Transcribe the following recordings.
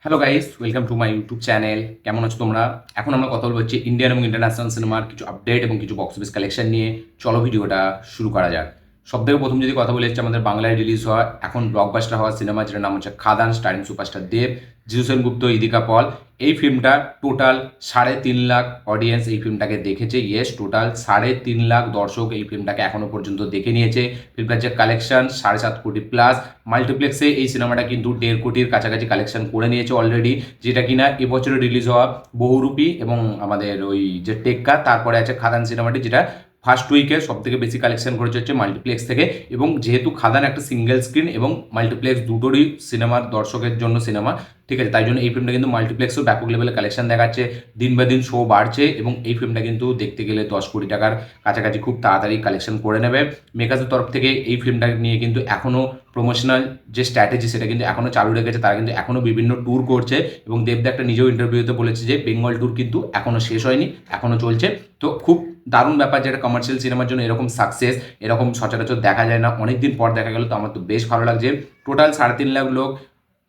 Hello guys, welcome to my YouTube channel. কেমন আছো তোমরা? এখন আমরা কথা বলবো হচ্ছে ইন্ডিয়ান এবং ইন্টারন্যাশনাল সিনেমার কিছু আপডেট এবং কিছু বক্স অফিস কালেকশন নিয়ে। চলো ভিডিওটা শুরু করা যাক। সবথেকে প্রথম যদি কথা বলি হচ্ছে আমাদের বাংলায় রিলিজ হওয়া এখন ব্লকবাস্টার হওয়া সিনেমা, যেটার নাম হচ্ছে খাদান, স্টারিং সুপারস্টার দেব, জিতু সেনগুপ্ত, ইদিকা পল। এই ফিল্মটা টোটাল 3.5 লাখ অডিয়েন্স এই ফিল্মটাকে দেখেছে। ইয়েস, টোটাল 3.5 লাখ দর্শক এই ফিল্মটাকে এখনো পর্যন্ত দেখে নিয়েছে। ফিল্মটার যে কালেকশন 7.5 কোটি প্লাস। মাল্টিপ্লেক্সে এই সিনেমাটা কিন্তু 1.5 কোটির কাছাকাছি কালেকশন করে নিয়েছে অলরেডি, যেটা কিনা এবছরে রিলিজ হওয়া বহুরূপী এবং আমাদের ওই যে টেক্কা, তারপরে আছে খাদান সিনেমাটি, যেটা ফার্স্ট উইকে সব থেকে বেশি কালেকশন করেছে হচ্ছে মাল্টিপ্লেক্স থেকে। এবং যেহেতু খাদান একটা সিঙ্গেল স্ক্রিন এবং মাল্টিপ্লেক্স দুটোরই সিনেমার দর্শকের জন্য সিনেমা, ঠিক আছে, তাই জন্য এই ফিল্মটা কিন্তু মাল্টিপ্লেক্সও ব্যাপক লেভেলে কালেকশন দেখাচ্ছে। দিন বা দিন শো বাড়ছে এবং এই ফিল্মটা কিন্তু দেখতে গেলে 10 কোটি টাকার কাছাকাছি খুব তাড়াতাড়ি কালেকশন করে নেবে। মেকার্সের তরফ থেকে এই ফিল্মটা নিয়ে কিন্তু এখনও প্রমোশনাল যে স্ট্র্যাটেজি সেটা কিন্তু এখনও চালু রেখেছে। তারা কিন্তু এখনও বিভিন্ন ট্যুর করছে এবং দেবদা একটা নিজেও ইন্টারভিউতে বলেছে যে বেঙ্গল ট্যুর কিন্তু এখনও শেষ হয়নি, এখনও চলছে। তো খুব দারুণ ব্যাপার, যেটা কমার্শিয়াল সিনেমার জন্য এরকম সাকসেস এরকম সচরাচর দেখা যায় না, অনেকদিন পর দেখা গেল। তো আমার তো বেশ ভালো লাগছে। টোটাল 3.5 লাখ লোক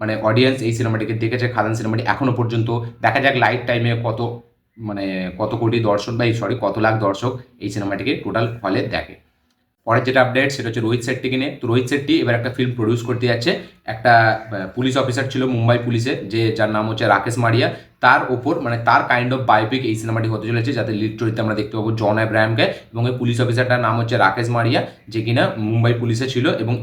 মানে অডিয়েন্স এই সিনেমাটিকে দেখেছে, খাদান সিনেমাটি এখনো পর্যন্ত। দেখা যাক লাইফ টাইমে কত মানে কত কোটি দর্শক বা কত লাখ দর্শক এই সিনেমাটিকে টোটাল হলে দেখে। পরের যেটা আপডেট সেটা হচ্ছে রোহিত শেট্টিকে নিয়ে। তো রোহিত শেট্টি এবার একটা ফিল্ম প্রডিউস করতে যাচ্ছে। একটা পুলিশ অফিসার ছিল মুম্বাই পুলিশে, যার নাম হচ্ছে রাকেশ মারিয়া। তার ওপর মানে তার কাইন্ড অফ বায়োপিক এই সিনেমাটি হতে চলেছে, যাতে লিড চরিত্রে আমরা দেখতে পাবো জন আব্রাহামকে। এবং এই পুলিশ অফিসারটার নাম হচ্ছে রাকেশ মারিয়া, যে কিনা মুম্বাই পুলিশে ছিল। এবং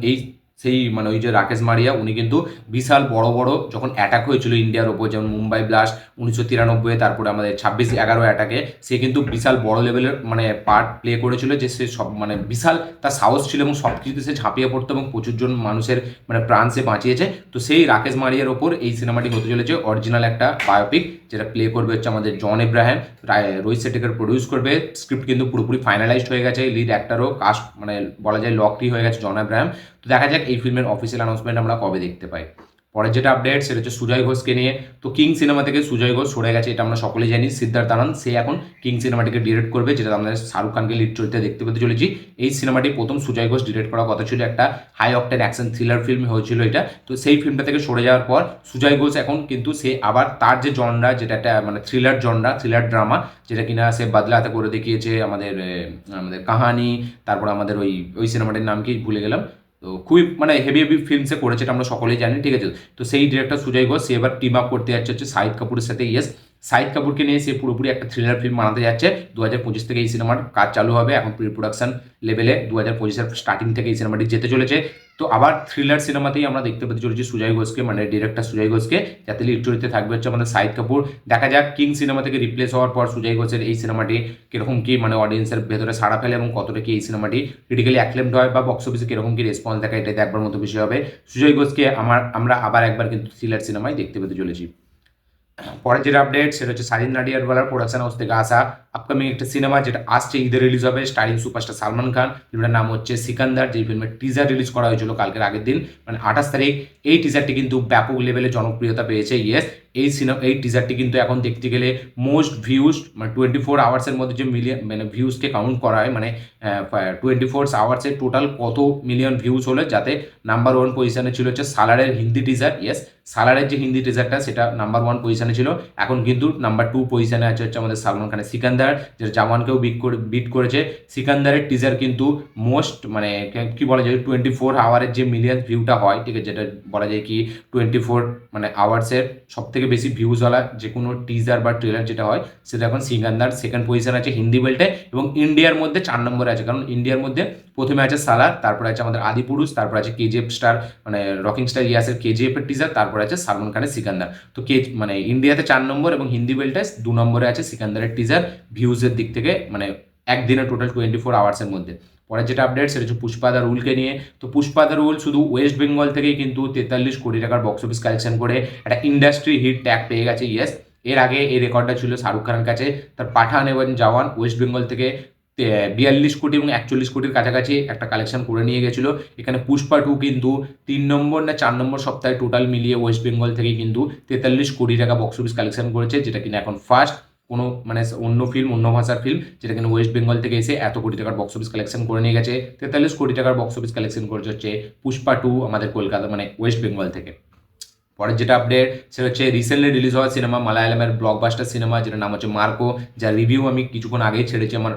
সেই মানে ওই যে রাকেশ মারিয়া, উনি কিন্তু বিশাল বড় বড় যখন অ্যাটাক হয়েছিল ইন্ডিয়ার ওপর, যেমন মুম্বাই ব্লাস্ট 1993, তারপরে আমাদের 26/11 অ্যাটাকে, সে কিন্তু বিশাল বড় লেভেলের মানে পার্ট প্লে করেছিল। যে সে সব মানে বিশাল তার সাহস ছিল এবং সব কিছুতে সে ঝাঁপিয়ে পড়তো এবং প্রচুর জন মানুষের মানে প্রাণ সে বাঁচিয়েছে। তো সেই রাকেশ মারিয়ার ওপর এই সিনেমাটি হতে চলেছে, অরিজিনাল একটা বায়োপিক, যেটা প্লে করবে হচ্ছে আমাদের জন এব্রাহাম। রোহিত শেট্টিকে প্রডিউস করবে। স্ক্রিপ্ট কিন্তু পুরোপুরি ফাইনালাইজড হয়ে গেছে, লিড অ্যাক্টারও কাস্ট মানে বলা যায় লকটি হয়ে গেছে জন এব্রাহাম। তো দেখা যাক এই ফিল্মের অফিসিয়াল অ্যানাউন্সমেন্ট আমরা কবে দেখতে পাই। পরের যেটা আপডেট সেটা হচ্ছে সুজয় ঘোষকে নিয়ে। তো কিং সিনেমা থেকে সুজয় ঘোষ সরে গেছে, এটা আমরা সকলেই জানি। সিদ্ধার্থ আনন্দ সে এখন কিং সিনেমাটিকে ডিরেক্ট করবে, যেটা আমাদের শাহরুখ খানকে লিড চরিত্রে দেখতে পেতে চলেছি। এই সিনেমাটি প্রথম সুজয় ঘোষ ডিরেক্ট করার কথা ছিল, একটা high octane action thriller film হয়েছিল এটা। তো সেই ফিল্মটা থেকে সরে যাওয়ার পর সুজয় ঘোষ এখন কিন্তু সে আবার তার যে জনরা, যেটা একটা মানে থ্রিলার জনরা, থ্রিলার ড্রামা, যেটা কিনা সে বাদলাতে করে দেখিয়েছে আমাদের আমাদের কাহানি। তারপর আমাদের ওই সিনেমাটির নাম কি ভুলে গেলাম। তো খুবই মানে হেভি হেভি ফিল্মসে করেছে, এটা আমরা সকলেই জানি, ঠিক আছে। তো সেই ডিরেক্টর সুজয় ঘোষ সে এবার টিম আপ করতে যাচ্ছে হচ্ছে শাহিদ কাপুরের সাথে। ইয়েস, শাহিদ কাপুরকে নিয়ে সে পুরোপুরি একটা থ্রিলার ফিল্ম বানাতে যাচ্ছে। 2025 থেকে এই সিনেমার কাজ চালু হবে, এখন প্রি প্রোডাকশন লেভেলে 2025-এর স্টার্টিং থেকে এই সিনেমাটি যেতে চলেছে। তো আবার থ্রিলার সিনেমাতেই আমরা দেখতে পেতে চলেছি সুজয় ঘোষকে, মানে ডিরেক্টর সুজয় ঘোষকে, যাতে লিড চরিত্রে থাকবে হচ্ছে আমাদের শাহিদ কাপুর। দেখা যাক কিং সিনেমা থেকে রিপ্লেস হওয়ার পর সুজয় ঘোষের এই সিনেমাটি কিরকম কি মানে অডিয়েন্সের ভেতরে সাড়া ফেলে এবং কতটা কি এই সিনেমাটি ক্রিটিক্যালি অ্যাক্লেমড হয় বা বক্স অফিসে কিরকম কি রেসপন্স দেখায়, এটা দেখবার মতো বিষয় হবে। সুজয় ঘোষকে আমরা আবার একবার কিন্তু থ্রিলার সিনেমায় দেখতে পেতে চলেছি। পরের যেটা আপডেট সেটা হচ্ছে সাজিদ নাডিয়াডওয়ালার প্রোডাকশন হাউস থেকে আসা আপকামিং একটা সিনেমা, যেটা আসছে ঈদে রিলিজ হবে, স্টারিং সুপারস্টার সালমান খান। ফিল্মের নাম হচ্ছে সিকান্দার, যে ফিল্মের টিজার রিলিজ করা হয়েছিল কালকের আগের দিন, মানে 28 তারিখ। এই টিজারটি কিন্তু ব্যাপক লেভেলে জনপ্রিয়তা পেয়েছে। ইয়েস, এই টিজারটি কিন্তু এখন দেখতে গেলে মোস্ট ভিউজ মানে 24 আওয়ার্সের মধ্যে যে মিলিয়ন মানে ভিউজকে কাউন্ট করা হয়, মানে 24 আওয়ার্সে টোটাল কত মিলিয়ন ভিউজ হলো, যাতে নাম্বার 1 পজিশনে ছিল হচ্ছে সালারের হিন্দি টিজার। ইয়েস, সালারের যে হিন্দি টিজারটা সেটা নাম্বার 1 পজিশনে ছিল। এখন কিন্তু নাম্বার 2 পজিশনে আছে হচ্ছে আমাদের সালমান খানের সিকান্দার, যেটা জাওয়ানকেও বিট করেছে। সিকান্দারের টিজার কিন্তু মোস্ট মানে কি বলা যায় 24 আওয়ারের যে মিলিয়ন ভিউটা হয়, ঠিক আছে, যেটা বলা যায় কি 24 মানে আওয়ার্সের সব থেকে বেশি ভিউজওয়ালা যে কোনো টিজার বা ট্রেলার যেটা হয়, সেটা এখন সিকান্দার সেকেন্ড পজিশন আছে হিন্দি বেল্টে। এবং ইন্ডিয়ার মধ্যে 4 নম্বরে আছে, কারণ ইন্ডিয়ার মধ্যে প্রথমে আছে সালার, তারপরে আছে আমাদের আদিপুরুষ, তারপর আছে কেজিএফ স্টার মানে রকিং স্টার ইয়াসের কেজিএফ এর টিজার, তারপরে আছে সালমান খানের সিকান্দার। তো মানে ইন্ডিয়াতে 4 নম্বর এবং হিন্দি বেল্টে 2 নম্বরে আছে সিকান্দারের টিজার ভিউজের দিক থেকে, মানে একদিনে টোটাল 24 আওয়ার্সের মধ্যে। পরের যেটা আপডেট সেটা হচ্ছে পুষ্পা দ্য রুলকে নিয়ে। তো পুষ্পা দ্য রুল শুধু ওয়েস্ট বেঙ্গল থেকেই কিন্তু 43 কোটি টাকার বক্স অফিস কালেকশন করে একটা ইন্ডাস্ট্রি হিট ট্যাগ পেয়ে গেছে। ইয়েস, এর আগে এই রেকর্ডটা ছিল শাহরুখ খানের কাছে, তার পাঠান এবং জওয়ান ওয়েস্ট বেঙ্গল থেকে 42 কোটি এবং 41 কোটির কাছাকাছি একটা কালেকশন করে নিয়ে গেছিলো। এখানে পুষ্পা 2 কিন্তু 3 নম্বর না 4 নম্বর সপ্তাহে টোটাল মিলিয়ে ওয়েস্ট বেঙ্গল থেকে কিন্তু 43 কোটি টাকা বক্স অফিস কালেকশন করেছে, যেটা কিনা এখন ফার্স্ট কোনো মানে অন্য ফিল্ম, অন্য ভাষার ফিল্ম, যেটা কিনা ওয়েস্ট বেঙ্গল থেকে এসে এত কোটি টাকার বক্স অফিস কালেকশন করে নিয়ে গেছে। 43 কোটি টাকার বক্স অফিস কালেকশন করেছে হচ্ছে পুষ্পা 2 আমাদের কলকাতা মানে ওয়েস্ট বেঙ্গল থেকে। পরের যেটা আপডেট সেটা হচ্ছে রিসেন্টলি রিলিজ হওয়া সিনেমা, মালায়ালামের ব্লকবাস্টার সিনেমা যেটার নাম হচ্ছে মার্কো, যার রিভিউ আমি কিছুক্ষণ আগেই ছেড়েছি আমার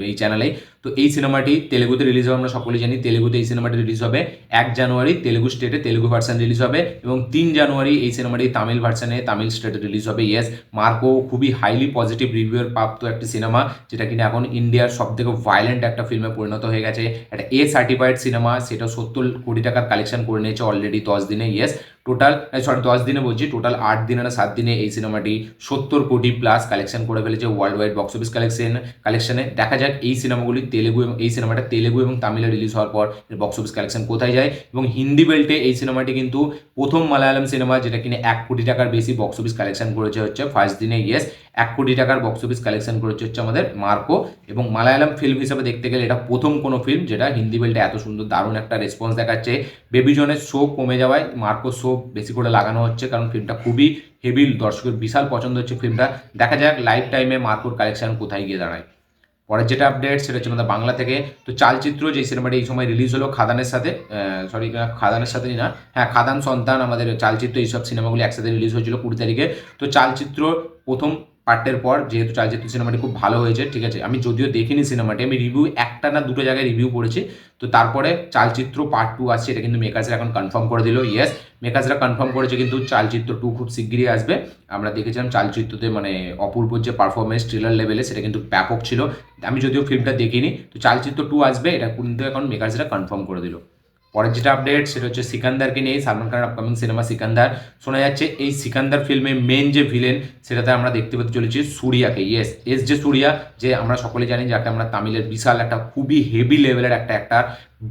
এই চ্যানেলে। তো এই সিনেমাটি তেলেগুতে রিলিজ হবে, আমরা সকলেই জানি তেলেগুতে এই সিনেমাটি রিলিজ হবে 1 জানুয়ারি তেলেগু স্টেটে তেলেগু ভার্সান রিলিজ হবে, এবং 3 জানুয়ারি এই সিনেমাটি তামিল ভার্সানে তামিল স্টেটে রিলিজ হবে। ইয়েস, মার্কো খুবই হাইলি পজিটিভ রিভিউর প্রাপ্ত একটি সিনেমা, যেটা কিনা এখন ইন্ডিয়ার সব থেকে ভায়োলেন্ট একটা ফিল্মে পরিণত হয়ে গেছে। একটা A সার্টিফাইড সিনেমা, সেটা 70 কোটি টাকার কালেকশন করে নিয়েছে অলরেডি 10 দিনে। ইয়েস, টোটাল 10 দিনে বলছি, টোটাল 8 দিনে না 7 দিনে এই সিনেমাটি 70 কোটি প্লাস কালেকশন করে ফেলেছে ওয়ার্ল্ড ওয়াইড বক্স অফিস কালেকশনে। দেখা যাক এই সিনেমাগুলি তেলেগু এবং এই সিনেমাটা তেলেগু এবং তামিলে রিলিজ হওয়ার পর এর বক্স অফিস কালেকশন কোথায় যায়। এবং হিন্দি বেল্টে এই সিনেমাটি কিন্তু প্রথম মালায়ালাম সিনেমা যেটা কিনা 1 কোটি টাকার বেশি বক্স অফিস কালেকশন করেছে হচ্ছে ফার্স্ট দিনে। ইয়েস, 1 কোটি টাকার বক্স অফিস কালেকশন করেছে হচ্ছে আমাদের মার্কো, এবং মালায়ালাম ফিল্ম হিসাবে দেখতে গেলে এটা প্রথম কোনো ফিল্ম যেটা হিন্দি বেল্টে এত সুন্দর দারুণ একটা রেসপন্স দেখাচ্ছে। বেবি জনের শো কমে যাওয়ায় মার্কো শো বেশি করে লাগানো হচ্ছে, কারণ ফিল্মটা খুবই হেভি, দর্শকের বিশাল পছন্দ হচ্ছে ফিল্মটা। দেখা যাক লাইফ টাইমে মার্কোর কালেকশন কোথায় গিয়ে দাঁড়ায়। পরের যেটা আপডেট সেটা হচ্ছে আমাদের বাংলা থেকে। তো চালচিত্র যে সিনেমাটি এই সময় রিলিজ হলো খাদানের সাথে, খাদানের সাথে না, হ্যাঁ খাদান সন্তান, আমাদের চালচিত্র এইসব সিনেমাগুলি একসাথে রিলিজ হয়েছিল 20 তারিখে। তো চালচিত্র প্রথম পার্টের পর যেহেতু চালচিত্র সিনেমাটি খুব ভালো হয়েছে, ঠিক আছে, আমি যদিও দেখিনি সিনেমাটি, আমি রিভিউ একটা না দুটো জায়গায় রিভিউ পড়েছি। তো তারপরে চালচিত্র পার্ট 2 আসছে, এটা কিন্তু মেকার্সরা এখন কনফার্ম করে দিল। ইয়েস, মেকার্সরা কনফার্ম করেছে কিন্তু চালচিত্র 2 খুব শিগগিরই আসবে। আমরা দেখেছিলাম চালচিত্রতে মানে অপূর্বর যে পারফরমেন্স ট্রেলার লেভেলে সেটা কিন্তু ব্যাপক ছিল। আমি যদিও ফিল্মটা দেখিনি, তো চালচিত্র 2 আসবে এটা কিন্তু এখন মেকার্সরা কনফার্ম করে দিল। পরের যেটা আপডেট সেটা হচ্ছে সিকান্দারকে নিয়ে, সালমান খানের আপকামিং সিনেমা সিকান্দার। শোনা যাচ্ছে এই সিকান্দার ফিল্মে মেন যে ভিলেন সেটাতে আমরা দেখতে পেতে চলেছি সূর্যাকে। ইয়েস, যে সূর্যা, যে আমরা সকলে জানি যাকে আমরা তামিলের বিশাল একটা খুবই হেভি লেভেলের একটা অ্যাক্টার,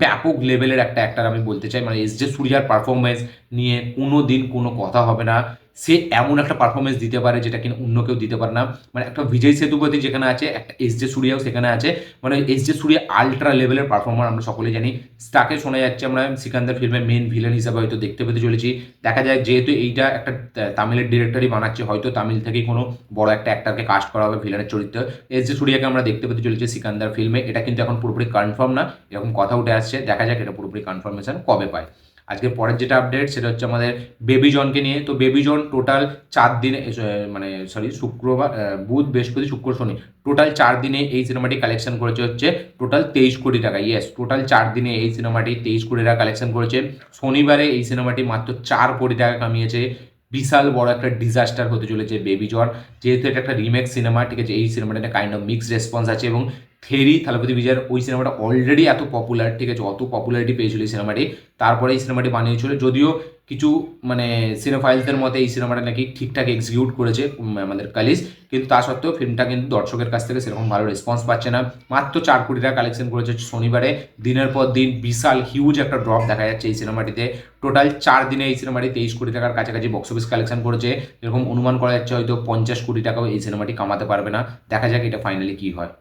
ব্যাপক লেভেলের একটা অ্যাক্টার আমি বলতে চাই। মানে যে সূর্যার পারফরমেন্স নিয়ে কোনো দিন কোনো কথা হবে না, সে এমন একটা পারফরমেন্স দিতে পারে যেটা কিনা অন্য কেউ দিতে পারে না। মানে একটা বিজয় সেতুপতি যেখানে আছে, একটা সূর্যাও সেখানে আছে, মানে সূর্যা আলট্রা লেভেলের পারফর্মার, আমরা সকলে জানি। তাকে শোনা যাচ্ছে আমরা সিকান্দার ফিল্মের মেন ভিলেন হিসাবে হয়তো দেখতে পেতে চলেছি। দেখা যায় যেহেতু এইটা একটা তামিলের ডিরেক্টরই বানাচ্ছে, হয়তো তামিল থেকেই কোনো বড় একটা অ্যাক্টারকে কাস্ট করা হবে ভিলেনের চরিত্র। সূর্যাকে আমরা দেখতে পেতে চলেছি সিকান্দার ফিল্মে, এটা কিন্তু এখন পুরোপুরি কনফার্ম না, এরকম কথা উঠে আসছে। দেখা যাক এটা পুরোপুরি কনফার্মেশন কবে পায়। আজকে পরের যেটা আপডেট সেটা হচ্ছে আমাদের বেবি জনকে নিয়ে। তো বেবি জন টোটাল 4 দিনে, মানে শুক্রবার, বুধ, বৃহস্পতি, শুক্র, শনি, টোটাল 4 দিনে এই সিনেমাটি কালেকশন করেছে হচ্ছে টোটাল 23 কোটি টাকা। ইয়েস, টোটাল 4 দিনে এই সিনেমাটি 23 কোটি টাকা কালেকশন করেছে। শনিবারে এই সিনেমাটি মাত্র 4 কোটি টাকা কামিয়েছে। বিশাল বড় একটা ডিজাস্টার হতে চলেছে বেবি জন, যেহেতু এটা একটা রিমেক সিনেমা, ঠিক আছে। এই সিনেমাটা একটা কাইন্ড অফ মিক্সড রেসপন্স আছে, এবং থেরি থালাপতি বিজয়ের ওই সিনেমাটা অলরেডি এত পপুলার, ঠিক আছে, অত পপুলারিটি পেয়েছিল এই সিনেমাটি, তারপরে এই সিনেমাটি বানিয়েছিল। যদিও কিছু মানে সিনেফাইলসদের মতে এই সিনেমাটা নাকি ঠিকঠাক এক্সিকিউট করেছে আমাদের কালিজ, কিন্তু তা সত্ত্বেও ফিল্মটা কিন্তু দর্শকের কাছ থেকে সেরকম ভালো রেসপন্স পাচ্ছে না। মাত্র 4 কোটি টাকা কালেকশন করেছে শনিবারে। দিনের পর দিন বিশাল হিউজ একটা ড্রপ দেখা যাচ্ছে এই সিনেমাটিতে। টোটাল 4 দিনে এই সিনেমাটি 23 কোটি টাকার কাছাকাছি বক্স অফিস কালেকশন করেছে। এরকম অনুমান করা যাচ্ছে হয়তো 50 কোটি টাকাও এই সিনেমাটি কামাতে পারবে না। দেখা যাক এটা ফাইনালি কী হয়।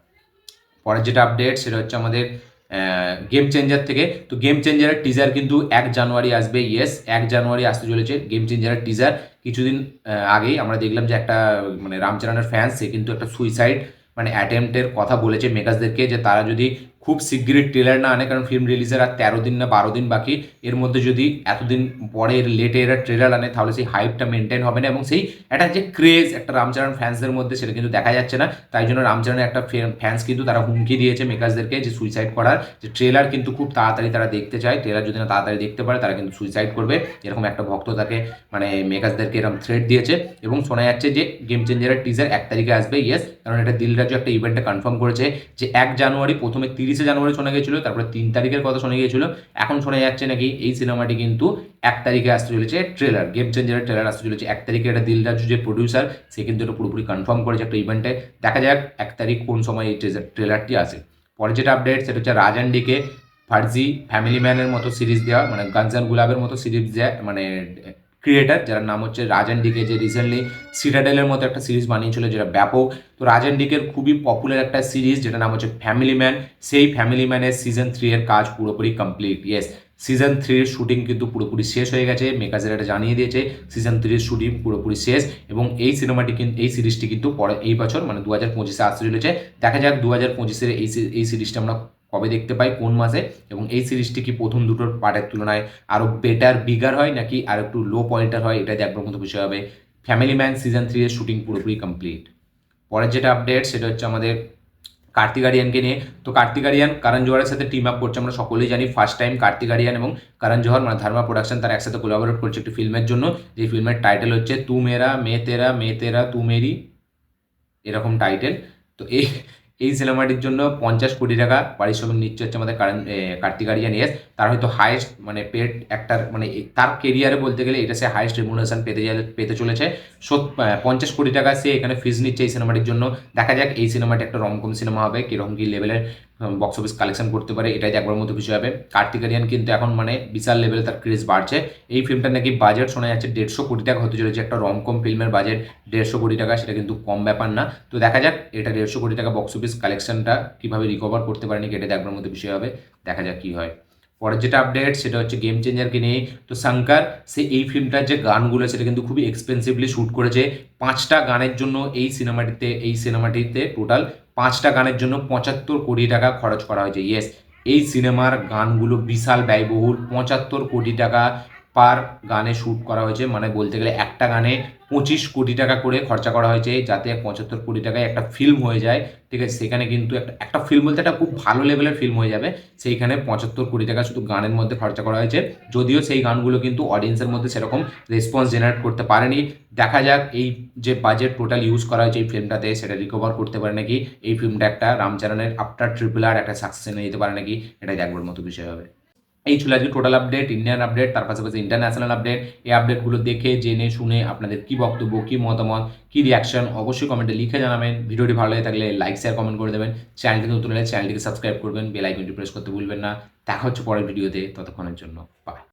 পরের যেটা আপডেট সেটা হচ্ছে আমাদের গেম চেঞ্জার থেকে। তো গেম চেঞ্জারের টিজার কিন্তু 1 জানুয়ারি আসবে। ইয়েস, 1 জানুয়ারি আসতে চলেছে গেম চেঞ্জারের টিজার। কিছুদিন আগেই আমরা দেখলাম যে একটা মানে রামচরণের ফ্যান্স, সে কিন্তু একটা সুইসাইড মানে অ্যাটেম্পটের কথা বলেছে মেকার্সদেরকে, যে তারা যদি খুব শিগগিরই ট্রেলার না আনে, কারণ ফিল্ম রিলিজের আর 13 দিন না 12 দিন বাকি, এর মধ্যে যদি এতদিন পরে লেটে এরা ট্রেলার আনে তাহলে সেই হাইপটা মেনটেন হবে না, এবং সেই একটা যে ক্রেজ একটা রামচরণ ফ্যান্সদের মধ্যে সেটা কিন্তু দেখা যাচ্ছে না। তাই জন্য রামচরণের একটা ফ্যান্স কিন্তু তারা হুমকি দিয়েছে মেকার্সদেরকে যে সুইসাইড করার, যে ট্রেলার কিন্তু খুব তাড়াতাড়ি তারা দেখতে চায়, ট্রেলার যদি না তাড়াতাড়ি দেখতে পারে তারা কিন্তু সুইসাইড করবে, এরকম একটা ভক্ত তাকে মানে মেকার্সদেরকে এরকম থ্রেট দিয়েছে। এবং শোনা যাচ্ছে যে গেম চেঞ্জারের টিজার 1 তারিখে আসবে। ইয়েস, কারণ এটা দিল রাজু একটা ইভেন্টে কনফার্ম করেছে যে 1 জানুয়ারি, প্রথমে 30 জানুয়ারি শোনা গিয়েছিল, তারপরে 3 তারিখের কথা শোনা গিয়েছিল, এখন শোনা যাচ্ছে নাকি এই সিনেমাটি কিন্তু 1 তারিখে আসতে চলেছে ট্রেলার, গেম চেঞ্জারের ট্রেলার আসতে চলেছে 1 তারিখে। এটা দিল রাজু যে প্রডিউসার, সে কিন্তু এটা পুরোপুরি কনফার্ম করেছে একটা ইভেন্টে। দেখা যাক 1 তারিখ কোন সময় এই ট্রেলারটি আসে। পরে যেটা আপডেট সেটা হচ্ছে রাজান ডিকে ফার্জি ফ্যামিলি ম্যানের মতো সিরিজ দেওয়া, মানে গানজান গুলাবের মতো সিরিজ দেওয়া, মানে ক্রিয়েটার যার নাম হচ্ছে রাজান ডিকে, যে রিসেন্টলি সিটাডেলের মতো একটা সিরিজ বানিয়েছিল যেটা ব্যাপক। তো রাজান ডিকের খুবই পপুলার একটা সিরিজ যেটা নাম হচ্ছে ফ্যামিলি ম্যান, সেই ফ্যামিলি ম্যানের সিজন 3 এর কাজ পুরোপুরি কমপ্লিট। ইয়েস, সিজন 3 শুটিং কিন্তু পুরোপুরি শেষ হয়ে গেছে, মেকার্সের এটা জানিয়ে দিয়েছে সিজন 3 শুটিং পুরোপুরি শেষ, এবং এই সিনেমাটি কিন্তু এই সিরিজটি কিন্তু পরে এই বছর মানে 2025-এ আসতে চলেছে। দেখা যাক 2025-এর এই সিরিজটা আমরা কবে দেখতে পাই, কোন মাসে, এবং এই সিরিজটি কি প্রথম দুটোর পার্টের তুলনায় আরও বেটার বিগার হয় নাকি আর একটু লো পয়েন্টার হয়, এটা দেখবার মতো বিষয় হবে। ফ্যামিলি ম্যান সিজন 3 এর শুটিং পুরোপুরি কমপ্লিট। পরের যেটা আপডেট সেটা হচ্ছে আমাদের কার্তিক আরিয়ানকে নিয়ে। তো কার্তিক আরিয়ান করণ জোহরের সাথে টিম আপ করছে, আমরা সকলেই জানি। ফার্স্ট টাইম কার্তিক আরিয়ান এবং করণ জোহর মানে ধর্মা প্রোডাকশন তারা একসাথে কোলাবোরেট করছে একটি ফিল্মের জন্য, যে ফিল্মের টাইটেল হচ্ছে তু মেরা মে তেরা তু মেরি, এরকম টাইটেল। তো এই সিনেমাটির জন্য 50 কোটি টাকা পারিশ্রমিক নিচ্ছে হচ্ছে আমাদের কার্তিক আরিয়ান। ইয়েস, তার হয়তো হাইয়েস্ট মানে পেড অ্যাক্টার, মানে তার কেরিয়ারে বলতে গেলে এটা সে হাইয়েস্ট রেমুনারেশন পেতে চলেছে। 50 কোটি টাকা সে এখানে ফিজ নিচ্ছে এই সিনেমাটির জন্য। দেখা যাক এই সিনেমাটি একটা রমকম সিনেমা হবে, কীরকম কী লেভেলের বক্স অফিস কালেকশন করতে পারে, এটাই একবার মতো বিষয় হবে। কার্তিক আরিয়ান কিন্তু এখন মানে বিশাল লেভেলে তার ক্রেজ বাড়ছে। এই ফিল্মটার নাকি বাজেট শোনা যাচ্ছে 150 কোটি টাকা হতে চলেছে। একটা রমকম ফিল্মের বাজেট 150 কোটি টাকা, সেটা কিন্তু কম ব্যাপার না। তো দেখা যাক এটা 150 কোটি টাকা বক্স অফিস কালেকশনটা কীভাবে রিকভার করতে পারেনি, এটা দেখবার মতো বিষয় হবে। দেখা যাক কী হয়। পরের যেটা আপডেট সেটা হচ্ছে গেম চেঞ্জারকে নিয়ে। তো শঙ্কর সে এই ফিল্মটার যে গানগুলো সেটা কিন্তু খুবই এক্সপেন্সিভলি শ্যুট করেছে। 5টা গানের জন্য এই সিনেমাটিতে টোটাল 5টা গানের জন্য 75 কোটি টাকা খরচ করা হয়েছে। ইয়েস, এই সিনেমার গানগুলো বিশাল ব্যয়বহুল। 75 কোটি টাকা পার গানে শ্যুট করা হয়েছে, মানে বলতে গেলে একটা গানে 25 কোটি টাকা করে খরচা করা হয়েছে, যাতে 75 কোটি টাকায় একটা ফিল্ম হয়ে যায়। ঠিক আছে, সেখানে কিন্তু একটা ফিল্ম বলতে একটা খুব ভালো লেভেলের ফিল্ম হয়ে যাবে, সেইখানে 75 কোটি টাকা শুধু গানের মধ্যে খরচা করা হয়েছে। যদিও সেই গানগুলো কিন্তু অডিয়েন্সের মধ্যে সেরকম রেসপন্স জেনারেট করতে পারেনি। দেখা যাক এই যে বাজেট টোটাল ইউজ করা হয়েছে এই ফিল্মটাতে সেটা রিকভার করতে পারে নাকি, এই ফিল্মটা একটা রামচরণের আফটার RRR একটা সাকসেস এনে দিতে পারে নাকি, এটাই দেখবার মতো বিষয় হবে। এই ছিল আজকে টোটাল আপডেট, ইন্ডিয়ান আপডেট, তার পাশাপাশি ইন্টারন্যাশনাল আপডেট। এই আপডেটগুলো দেখে জেনে শুনে আপনাদের কী বক্তব্য, কী মতামত, কী রিয়াকশন অবশ্যই কমেন্টে লিখে জানাবেন। ভিডিওটি ভালো লাগে থাকলে লাইক শেয়ার কমেন্ট করে দেবেন। চ্যানেলটিকে নতুন হলে চ্যানেলটিকে সাবস্ক্রাইব করবেন, বেল আইকনটি প্রেস করতে ভুলবেন না। দেখা হচ্ছে পরের ভিডিওতে, ততক্ষণের জন্য বাই।